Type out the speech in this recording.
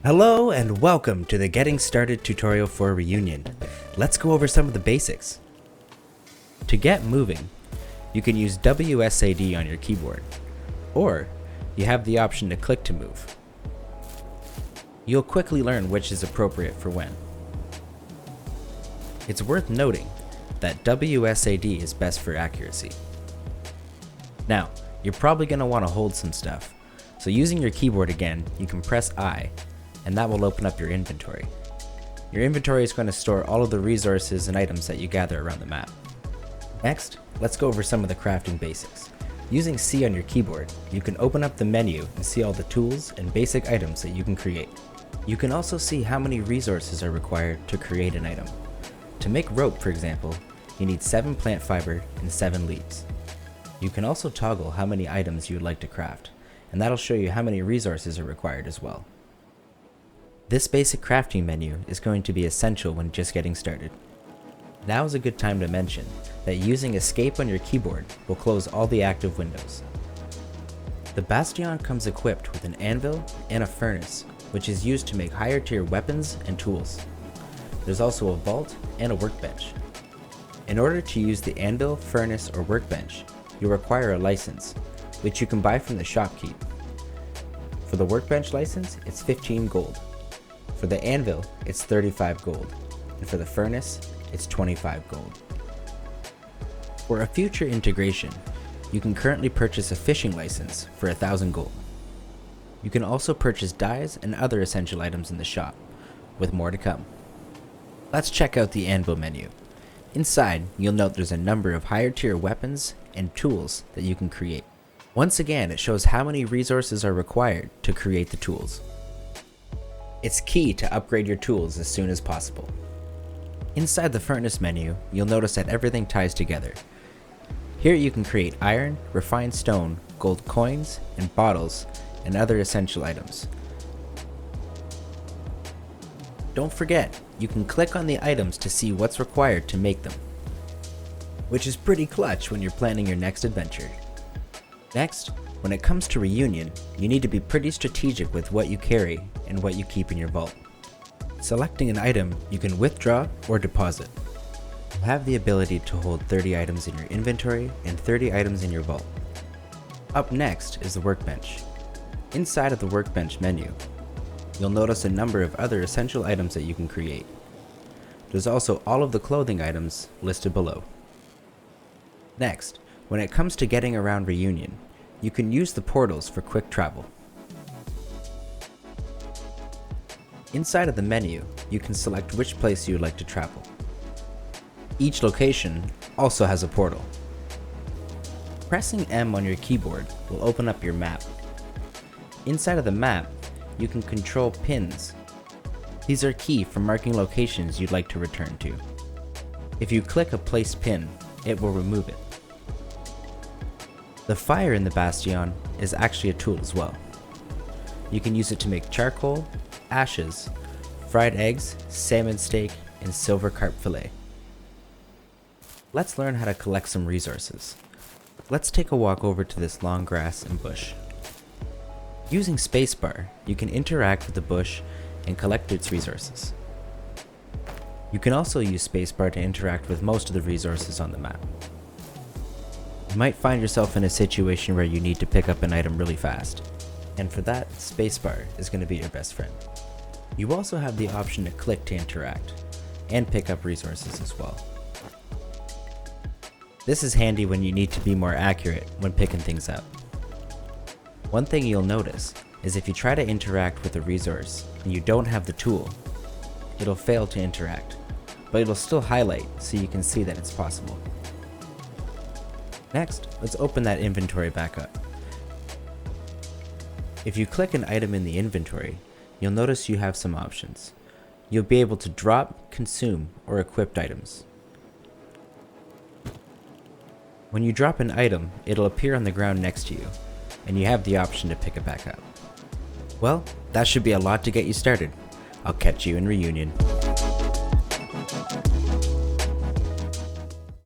Hello and welcome to the Getting Started tutorial for Reunion. Let's go over some of the basics. To get moving, you can use WSAD on your keyboard, or you have the option to click to move. You'll quickly learn which is appropriate for when. It's worth noting that WSAD is best for accuracy. Now, you're probably going to want to hold some stuff, so using your keyboard again, you can press I, and that will open up your inventory. Your inventory is going to store all of the resources and items that you gather around the map. Next, let's go over some of the crafting basics. Using C on your keyboard, you can open up the menu and see all the tools and basic items that you can create. You can also see how many resources are required to create an item. To make rope, for example, you need 7 plant fiber and 7 leaves. You can also toggle how many items you would like to craft, and that'll show you how many resources are required as well. This basic crafting menu is going to be essential when just getting started. Now is a good time to mention that using Escape on your keyboard will close all the active windows. The Bastion comes equipped with an anvil and a furnace, which is used to make higher tier weapons and tools. There's also a vault and a workbench. In order to use the anvil, furnace, or workbench, you'll require a license, which you can buy from the shopkeep. For the workbench license, it's 15 gold. For the anvil, it's 35 gold, and for the furnace, it's 25 gold. For a future integration, you can currently purchase a fishing license for 1,000 gold. You can also purchase dyes and other essential items in the shop, with more to come. Let's check out the anvil menu. Inside, you'll note there's a number of higher tier weapons and tools that you can create. Once again, it shows how many resources are required to create the tools. It's key to upgrade your tools as soon as possible. Inside the furnace menu, you'll notice that everything ties together. Here you can create iron, refined stone, gold coins, and bottles, and other essential items. Don't forget, you can click on the items to see what's required to make them, which is pretty clutch when you're planning your next adventure. Next, when it comes to Reunion, you need to be pretty strategic with what you carry and what you keep in your vault. Selecting an item, you can withdraw or deposit. You have the ability to hold 30 items in your inventory and 30 items in your vault. Up next is the workbench. Inside of the workbench menu, you'll notice a number of other essential items that you can create. There's also all of the clothing items listed below. Next, when it comes to getting around Reunion, you can use the portals for quick travel. Inside of the menu, you can select which place you would like to travel. Each location also has a portal. Pressing M on your keyboard will open up your map. Inside of the map, you can control pins. These are key for marking locations you'd like to return to. If you click a placed pin, it will remove it. The fire in the Bastion is actually a tool as well. You can use it to make charcoal, ashes, fried eggs, salmon steak, and silver carp fillet. Let's learn how to collect some resources. Let's take a walk over to this long grass and bush. Using spacebar, you can interact with the bush and collect its resources. You can also use spacebar to interact with most of the resources on the map. You might find yourself in a situation where you need to pick up an item really fast, and for that, spacebar is going to be your best friend. You also have the option to click to interact, and pick up resources as well. This is handy when you need to be more accurate when picking things up. One thing you'll notice is if you try to interact with a resource and you don't have the tool, it'll fail to interact, but it'll still highlight so you can see that it's possible. Next, let's open that inventory back up. If you click an item in the inventory, you'll notice you have some options. You'll be able to drop, consume, or equip items. When you drop an item, it'll appear on the ground next to you, and you have the option to pick it back up. Well, that should be a lot to get you started. I'll catch you in Reunion.